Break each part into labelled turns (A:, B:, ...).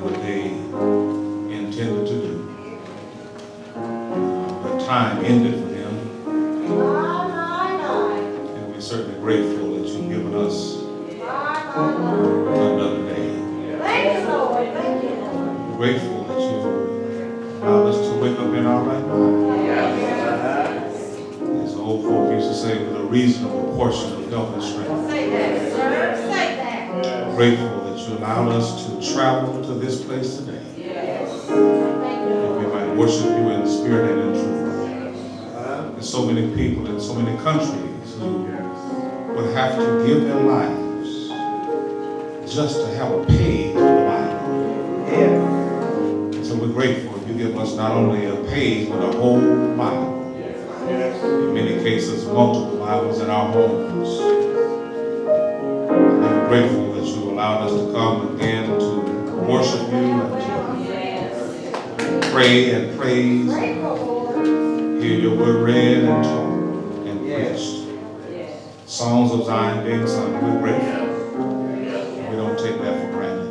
A: what they intended to do. But time ended for them. And we're certainly grateful that you've given us another day.
B: Thank you, Lord. Thank you.
A: We're grateful that you allowed us to wake up in our right mind. As the old folk used to say, with a reasonable portion of health and strength.
B: Say that, sir. Say that.
A: Grateful that you allowed us to travel to this place today.
B: Yes.
A: That we might worship you in spirit and in truth. There's so many people in so many countries who would have to give their lives just to have a page in the Bible. And so we're grateful you give us not only a page, but a whole Bible. In many cases, multiple Bibles in our homes. And we're grateful that you allowed us to come again to worship you and to pray and praise, hear your word read and taught and preached. Songs of Zion being sung, we're grateful. We don't take that for granted.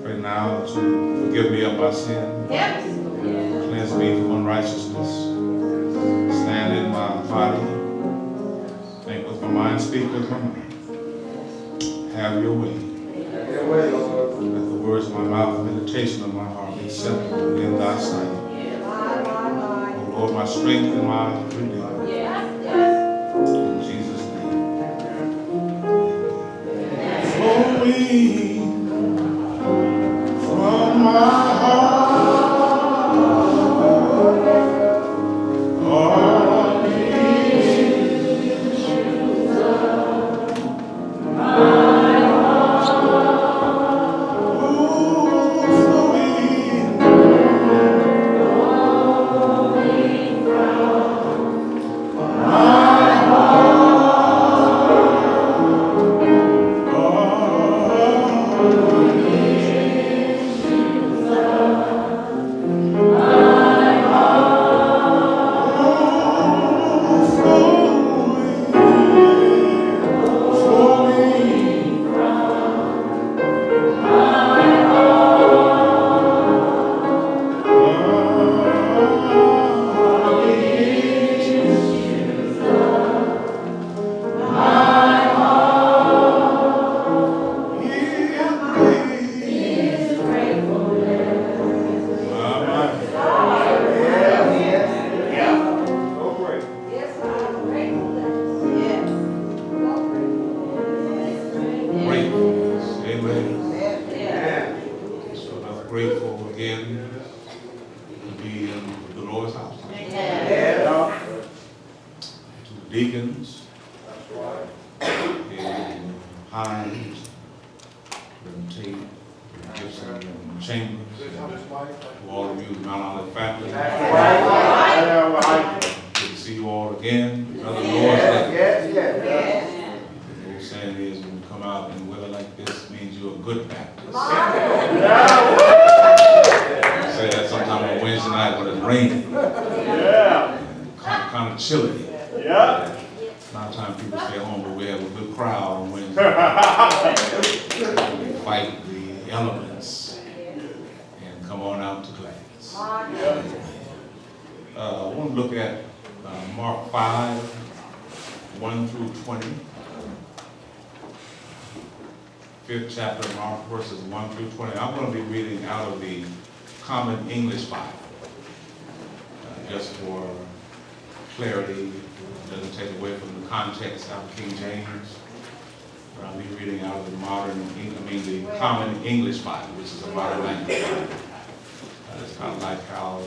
A: Pray now that you forgive me of my sin, cleanse me from unrighteousness, stand in my body, think with my mind, speak with my mind. Have your way. Let the words of my mouth and meditation of my heart be acceptable in thy sight. O Lord, my strength and my redeemer. In Jesus' name. Flowing from my heart. I want to look at Mark 5, 1 through 20. 5th chapter of Mark, verses 1 through 20. I'm going to be reading out of the Common English Bible. Just for clarity, it doesn't take away from the context out of King James. But I'll be reading out of the the Common English Bible, which is a modern language Bible. It's kind of like how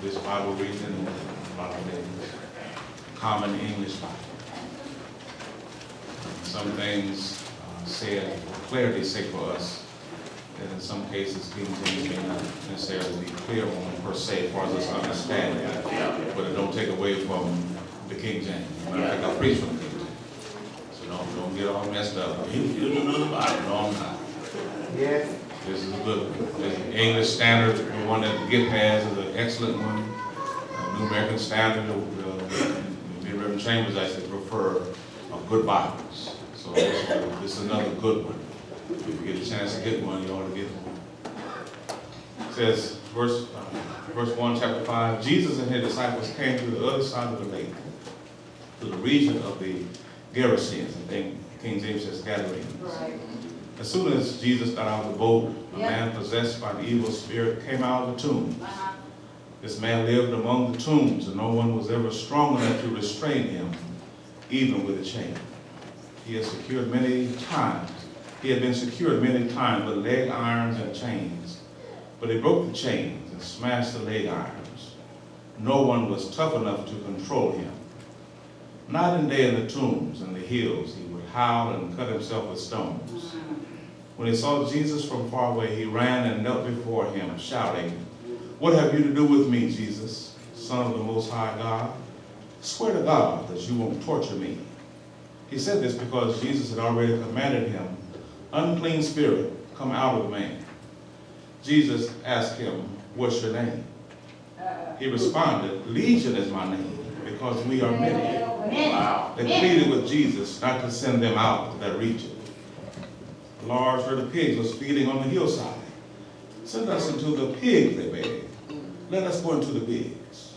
A: this Bible reads in a lot of things. Common English Bible. Some things said for clarity's sake for us, that in some cases King James may not necessarily be clear on per se as far as us understanding it, but it don't take away from the King James. I think I preach from the King James. So don't get all messed up. You do another Bible. No, I'm not. Yes. This is a good one. The English Standard, the one that the Gift has, is an excellent one. New American Standard, the Reverend Chambers actually prefer good Bibles. So this is another good one. If you get a chance to get one, you ought to get one. says, verse 1, chapter 5, Jesus and his disciples came to the other side of the lake, to the region of the Gerasenes. I think King James says Gadarenes.
B: Right.
A: As soon as Jesus got out of the boat, a man possessed by the evil spirit came out of the tombs. This man lived among the tombs, and no one was ever strong enough to restrain him, even with a chain. He had been secured many times with leg irons and chains, but he broke the chains and smashed the leg irons. No one was tough enough to control him. Night and day in the tombs and the hills, he would howl and cut himself with stones. When he saw Jesus from far away, he ran and knelt before him, shouting, "What have you to do with me, Jesus, Son of the Most High God? Swear to God that you won't torture me." He said this because Jesus had already commanded him, "Unclean spirit, come out of the man." Jesus asked him, "What's your name?" He responded, "Legion is my name, because we are many."
B: Wow.
A: They pleaded with Jesus not to send them out to that region. A large herd of pigs was feeding on the hillside. "Send us into the pigs," they begged. "Let us go into the pigs."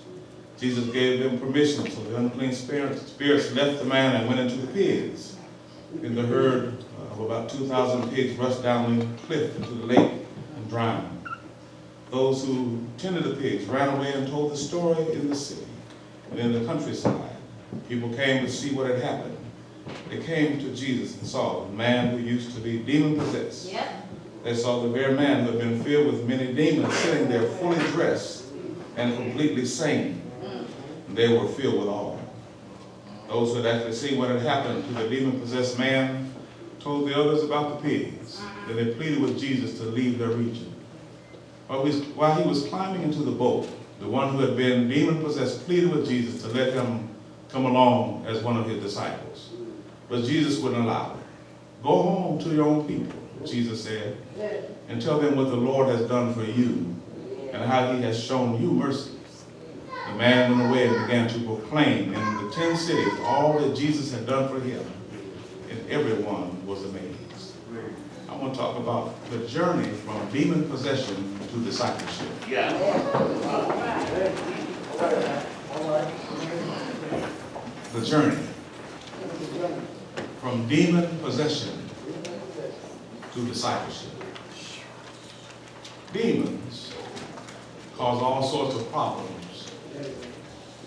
A: Jesus gave them permission, so the unclean spirits left the man and went into the pigs. Then the herd of about 2,000 pigs rushed down the cliff into the lake and drowned. Those who tended the pigs ran away and told the story in the city and in the countryside. People came to see what had happened. They came to Jesus and saw the man who used to be demon-possessed.
B: Yep.
A: They saw the very man who had been filled with many demons sitting there fully dressed and completely sane. They were filled with awe. Those who had actually seen what had happened to the demon-possessed man told the others about the pigs. Then they pleaded with Jesus to leave their region. While he was climbing into the boat, the one who had been demon-possessed pleaded with Jesus to let him come along as one of his disciples. But Jesus wouldn't allow it. "Go home to your own people," Jesus said, "and tell them what the Lord has done for you and how he has shown you mercy." The man went away and began to proclaim in the 10 cities all that Jesus had done for him, and everyone was amazed. I want to talk about the journey from demon possession to discipleship. The journey from demon possession to discipleship. Demons cause all sorts of problems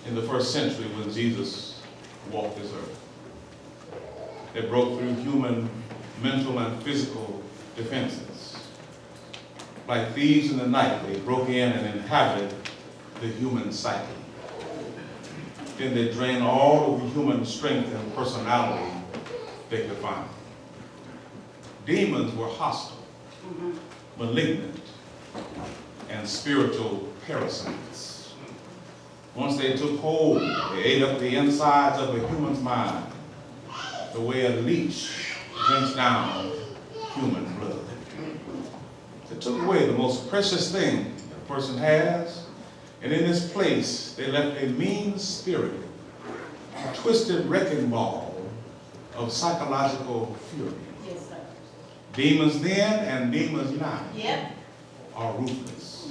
A: in the first century when Jesus walked this earth. They broke through human mental and physical defenses. Like thieves in the night, they broke in and inhabited the human psyche. Then they drained all of the human strength and personality they could find. Demons were hostile, malignant, and spiritual parasites. Once they took hold, they ate up the insides of a human's mind, the way a leech drinks down human blood. They took away the most precious thing a person has, and in its place, they left a mean-spirited, twisted wrecking ball of psychological fury.
B: Yes, sir.
A: Demons then and demons now
B: Yep.
A: are ruthless.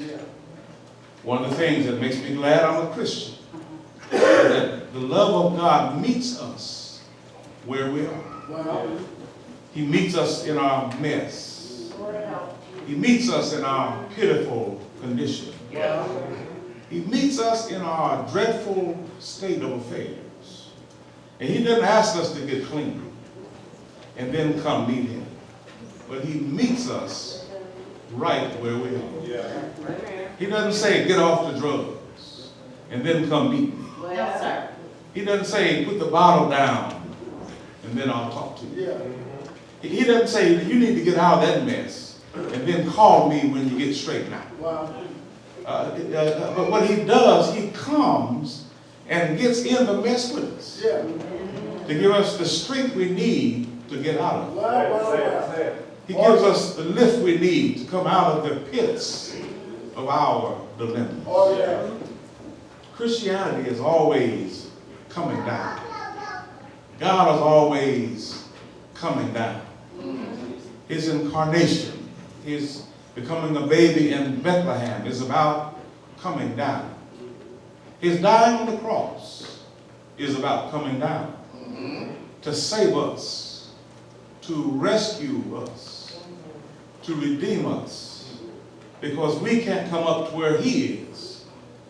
A: One of the things that makes me glad I'm a Christian is that the love of God meets us where we are. He meets us in our mess. He meets us in our pitiful condition. He meets us in our dreadful state of affairs. And he doesn't ask us to get clean and then come meet him. But he meets us right where we are. He doesn't say, get off the drugs and then come meet me.
B: No, sir.
A: He doesn't say, put the bottle down and then I'll talk to you. He doesn't say, you need to get out of that mess and then call me when you get straightened out. But what he does, he comes and gets in the mess with us to give us the strength we need to get out of it. He gives us the lift we need to come out of the pits of our dilemmas. Christianity is always coming down. God is always coming down. His incarnation, his becoming a baby in Bethlehem is about coming down. His dying on the cross is about coming down to save us, to rescue us, to redeem us, because we can't come up to where he is.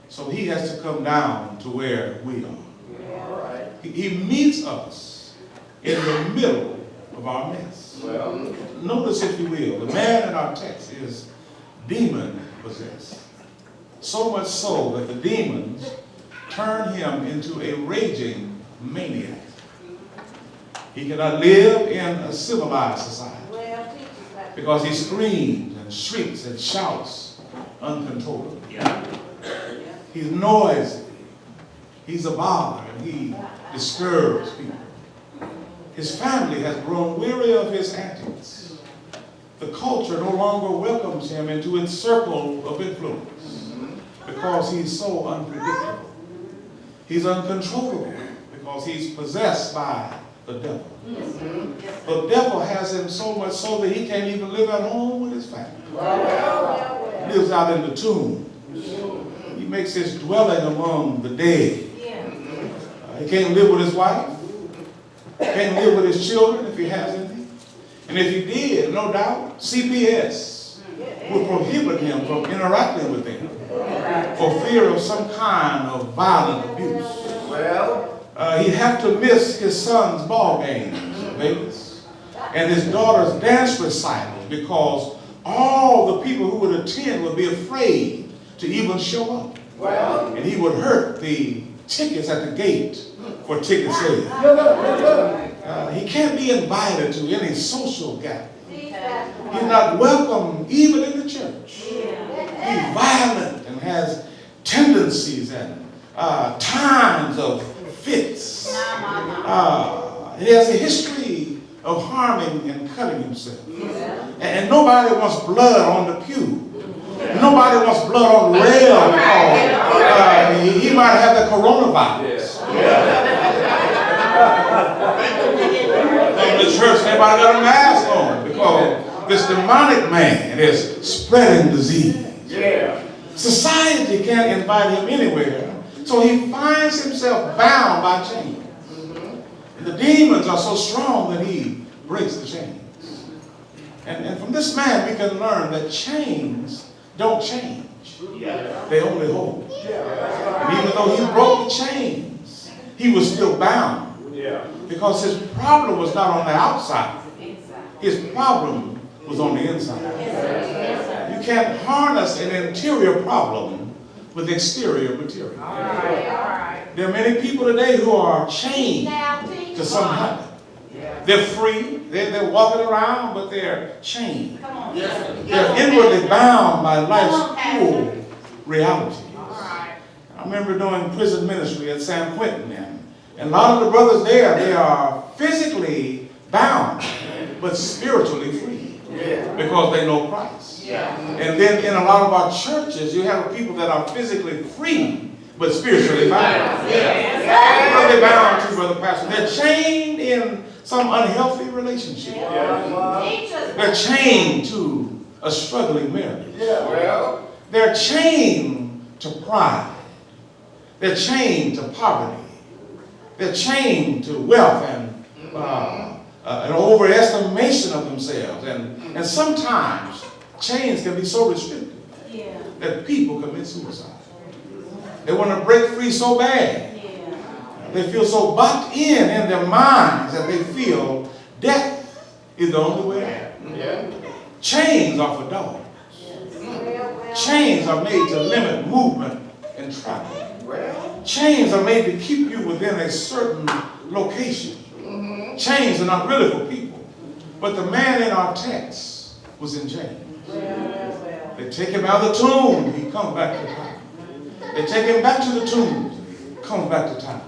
A: So he has to come down to where we are. He meets us in the middle of our mess. Notice, if you will, the man in our text is demon possessed. So much so that the demons turn him into a raging maniac. He cannot live in a civilized society because he screams and shrieks and shouts uncontrollably. He's noisy. He's a bother, and he disturbs people. His family has grown weary of his antics. The culture no longer welcomes him into its circle of influence because he's so unpredictable. He's uncontrollable because he's possessed by the devil. The devil has him so much so that he can't even live at home with his family. He lives out in the tomb. He makes his dwelling among the dead. He can't live with his wife. Can't live with his children if he has any. And if he did, no doubt, CPS would prohibit him from interacting with them for fear of some kind of violent abuse. He'd have to miss his son's ball games in Vegas and his daughter's dance recitals because all the people who would attend would be afraid to even show up. And he would hurt the tickets at the gate for ticket sales. He can't be invited to any social gathering. He's not welcome even in the church. He's violent and has tendencies and times of fits. He has a history of harming and cutting himself. And nobody wants blood on the pew. Nobody wants blood on the rail because he might have the coronavirus. In the church, everybody got a mask on because this demonic man is spreading disease. Society can't invite him anywhere, so he finds himself bound by chains. And the demons are so strong that he breaks the chains. And from this man we can learn that chains don't change. They only hold. And even though he broke the chains, he was still bound. Because his problem was not on the outside. His problem was on the inside. You can't harness an interior problem with exterior material. There are many people today who are chained to some habit. They're free. They're walking around, but they're chained. They're inwardly bound by life's cruel reality. I remember doing prison ministry at San Quentin, and a lot of the brothers there, they are physically bound, but spiritually free because they know Christ. And then in a lot of our churches, you have people that are physically free, but spiritually bound. What are they bound to, Brother Pastor? They're chained in some unhealthy relationship. They're chained to a struggling marriage. They're chained to pride. They're chained to poverty. They're chained to wealth and an overestimation of themselves. And sometimes chains can be so restrictive that people commit suicide. They want to break free so bad. They feel so boxed in their minds that they feel death is the only way out. Chains are for dogs. Chains are made to limit movement and travel. Chains are made to keep you within a certain location. Chains are not really for people. But the man in our text was in chains. They take him out of the tomb, he comes back to town. They take him back to the tomb, he comes back to town.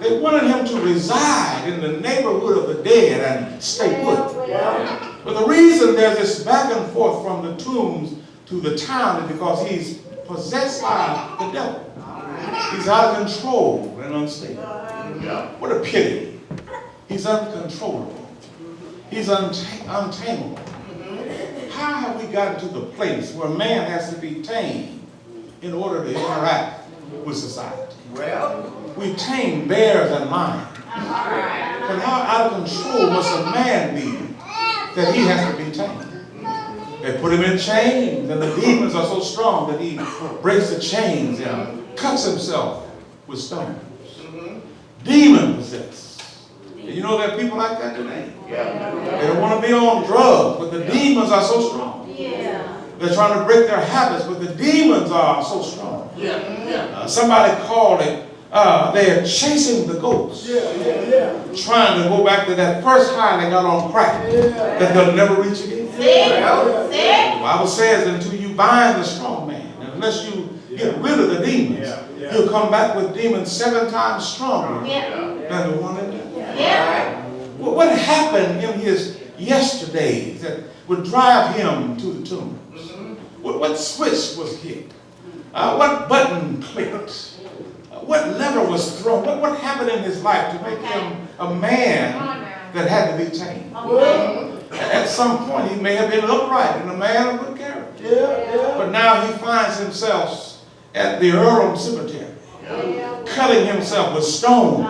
A: They wanted him to reside in the neighborhood of the dead and stay put. But the reason there's this back and forth from the tombs to the town is because he's possessed by the devil. He's out of control and unstable. What a pity. He's uncontrollable. He's untamable. how have we gotten to the place where man has to be tamed in order to interact with society?
C: Well,
A: We tame bears and lions. But how out of control must a man be that he has to be tamed? They put him in chains, and the demons are so strong that he breaks the chains and cuts himself with stones. Demon possessed. And you know there are people like that today. They don't want to be on drugs, but the demons are so strong. They're trying to break their habits, but the demons are so strong. Somebody called it, they're chasing the ghosts. Trying to go back to that first high they got on crack that they'll never reach again. The Bible says until you bind the strong man, unless you get rid of the demons, he'll come back with demons 7 times stronger than the one in there. What happened in his yesterdays that would drive him to the tomb? What switch was hit? What button clicked? What lever was thrown? What happened in his life to make him a man that had to be tamed? At some point, he may have been upright and a man of good character. But now he finds himself at the Earlham Cemetery, cutting himself with stones,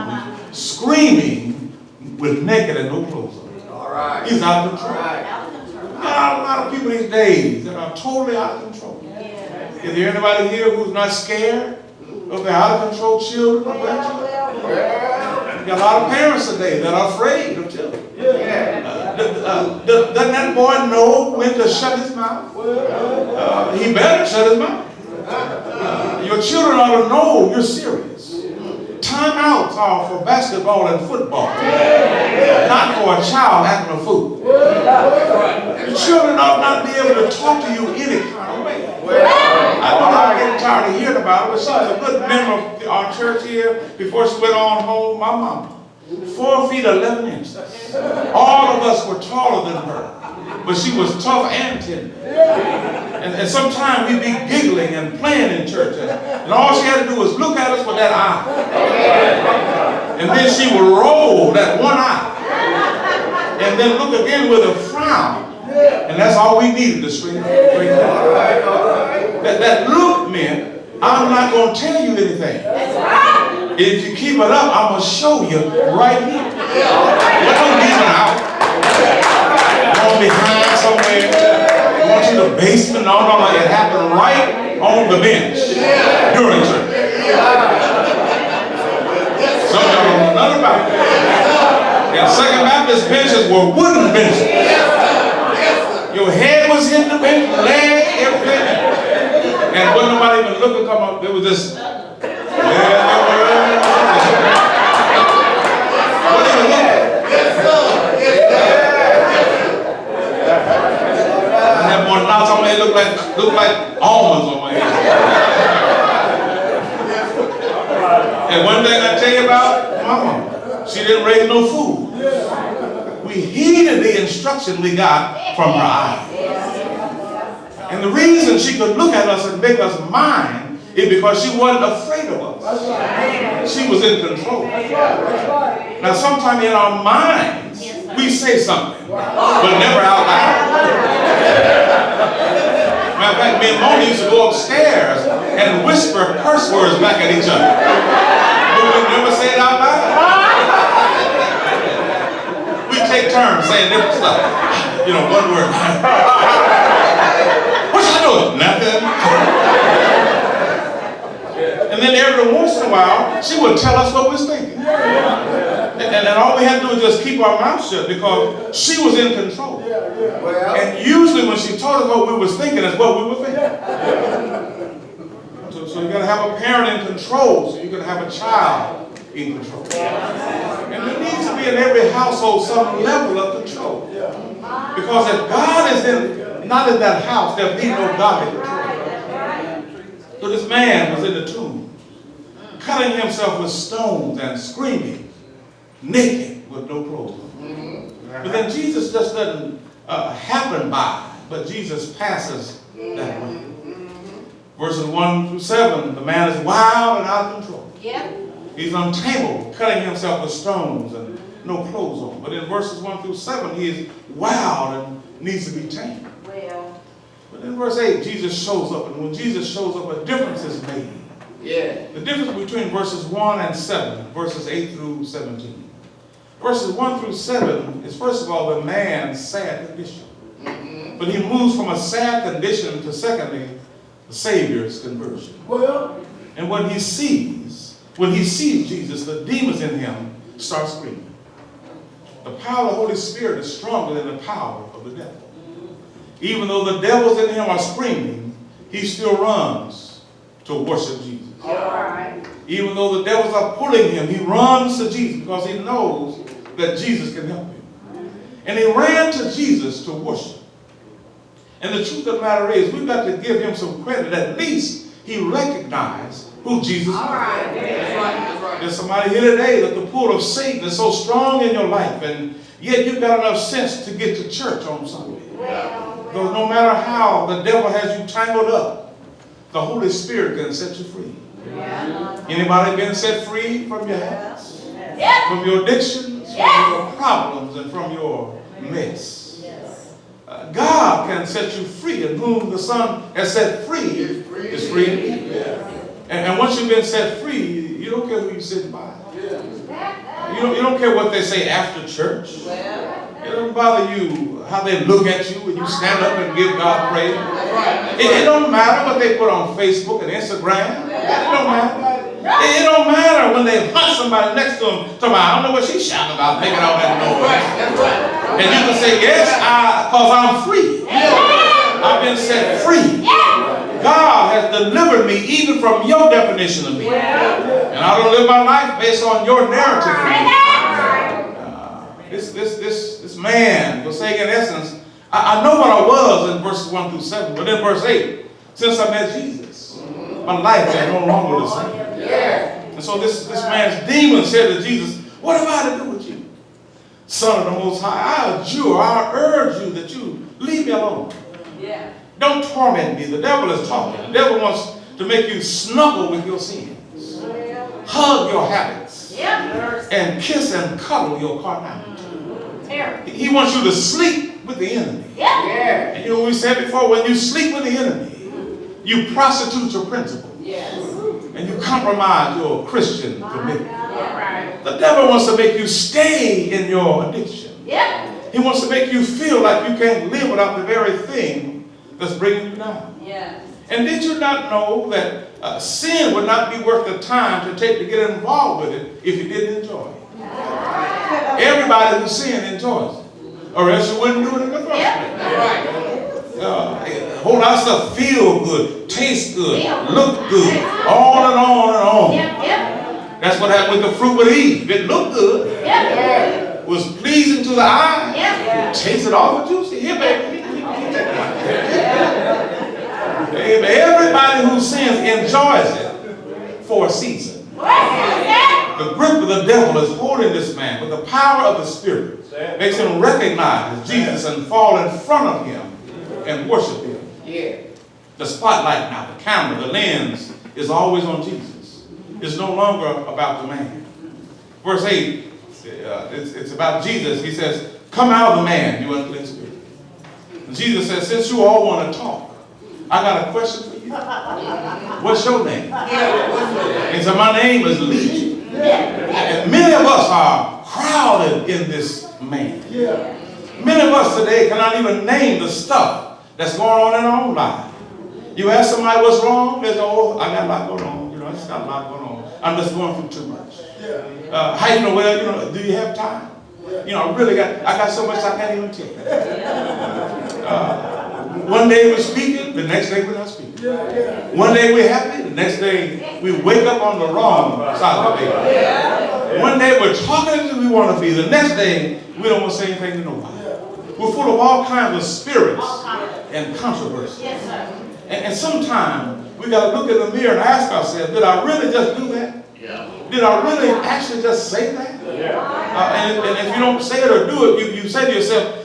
A: screaming with naked and no clothes on. He's out of control. A lot of people these days that are totally out of control. Is there anybody here who's not scared of their out of control children or grandchildren? You got a lot of parents today that are afraid of children. Doesn't that boy know when to shut his mouth? He better shut his mouth. Your children ought to know you're serious. Timeouts are for basketball and football, not for a child acting a fool. Your children ought not be able to talk to you any kind of way. I know I'm getting tired of hearing about it, but she was a good member of our church here before she went on home. My mama, 4 feet 11 inches. All of us were taller than her, but she was tough and tender. And sometimes we'd be giggling and playing in church, and all she had to do was look at us with that eye. And then she would roll that one eye, and then look again with a frown. And that's all we needed to straighten that look meant, I'm not going to tell you anything. If you keep it up, I'm going to show you right here. Well, don't leave it out. Going behind somewhere. Want you in the basement. No, it happened right on the bench during church. Some of y'all don't know nothing about it. And Second Baptist benches were wooden benches. Your head was in the bench, leg, everything. And wasn't nobody even looking come up. There was this. What even look? I had more knots on my head, looked like almonds on my head. And one thing I tell you about Mama, she didn't raise no food. We heeded the instruction we got from her eyes. And the reason she could look at us and make us mind is because she wasn't afraid of us. She was in control. Now, sometimes in our minds, we say something, but never out loud. Matter of fact, me and Moni used to go upstairs and whisper curse words back at each other. But we never say it out loud. We take turns saying different stuff. You know, one word. What you doing? Nothing. And then every once in a while, she would tell us what we was thinking. And all we had to do was just keep our mouth shut because she was in control. And usually when she told us what we was thinking, is what we were thinking. So you got to have a parent in control so you can have a child in control. And there needs to be in every household some level of control. Because if God is not in that house, there'll be no godly control. So this man was in the tomb, cutting himself with stones and screaming, naked with no clothes on. But then Jesus just doesn't happen by, but Jesus passes that way. Verses 1 through 7, the man is wild and out of control. He's untamable, cutting himself with stones and no clothes on. But in verses 1 through 7, he is wild and needs to be tamed. In verse 8, Jesus shows up. And when Jesus shows up, a difference is made.
C: Yeah.
A: The difference between verses 1 and 7, verses 8 through 17. Verses 1 through 7 is, first of all, the man's sad condition. But he moves from a sad condition to, secondly, the Savior's conversion.
C: Well,
A: And when he sees Jesus, the demons in him start screaming. The power of the Holy Spirit is stronger than the power of the devil. Even though the devils in him are screaming, he still runs to worship Jesus.
B: All right.
A: Even though the devils are pulling him, he runs to Jesus because he knows that Jesus can help him. And he ran to Jesus to worship. And the truth of the matter is, we've got to give him some credit. At least he recognized who Jesus was.
B: All right.
C: that's right.
A: There's somebody here today that the pull of Satan is so strong in your life, and yet you've got enough sense to get to church on Sunday. Because no matter how the devil has you tangled up, the Holy Spirit can set you free.
B: Yeah.
A: Anybody been set free from your habits,
B: Yep.
A: from your addictions, from your problems, and from your mess? God can set you free, and whom the Son has set free is free indeed. And once you've been set free, you don't care who you sit by. You don't care what they say after church. It doesn't bother you how they look at you when you stand up and give God praise. It don't matter what they put on Facebook and Instagram. It don't matter. It don't matter when they hunt somebody next to them. Talking about, I don't know what she's shouting about, making all that noise. And you can say, yes, because I'm free. I've been set free. God has delivered me even from your definition of me. And I don't live my life based on your narrative for me. This man was saying, in essence, I know what I was in verses 1 through 7, but in verse 8, since I met Jesus, my life is no longer the same. And so this man's demon said to Jesus, what have I to do with you, Son of the Most High? I adjure, I urge you that you leave me alone. Don't torment me. The devil is talking. The devil wants to make you snuggle with your sins, hug your habits, and kiss and cuddle your carnality. He wants you to sleep with the enemy. And you know what we said before, when you sleep with the enemy, you prostitute your principles. And you compromise your Christian commitment. The devil wants to make you stay in your addiction. He wants to make you feel like you can't live without the very thing that's bringing you down. And did you not know that sin would not be worth the time to take to get involved with it if you didn't enjoy it? Everybody who sins enjoys it, or else you wouldn't do it in the first place. A whole lot of stuff feel good, taste good, look good, on and on and on. That's what happened with the fruit with Eve. It looked good, was pleasing to the eye, tasted awful juicy. Here, baby. Everybody who sins enjoys it for a season. The grip of the devil is holding this man, but the power of the Spirit makes him recognize Jesus and fall in front of him and worship him. The spotlight now, the camera, the lens is always on Jesus. It's no longer about the man. Verse 8, it's about Jesus. He says, come out of the man, you unclean spirit. And Jesus says, since you all want to talk, I got a question for you. What's your name? And so my name is Legion. And many of us are crowded in this man. Many of us today cannot even name the stuff that's going on in our own life. You ask somebody what's wrong, they say, oh, I got a lot going on. You know, I just got a lot going on. I'm just going through too much. How you know? Well, you know, do you have time? You know, I got so much I can't even tell you. One day we're speaking, the next day we're not speaking. One day we're happy, the next day we wake up on the wrong side of the bed. One day we're talking as we want to be, the next day we don't want to say anything to nobody. We're full of all kinds of spirits and controversy. And sometimes we got to look in the mirror and ask ourselves, did I really just do that? Did I really actually just say that? And if you don't say it or do it, you say to yourself,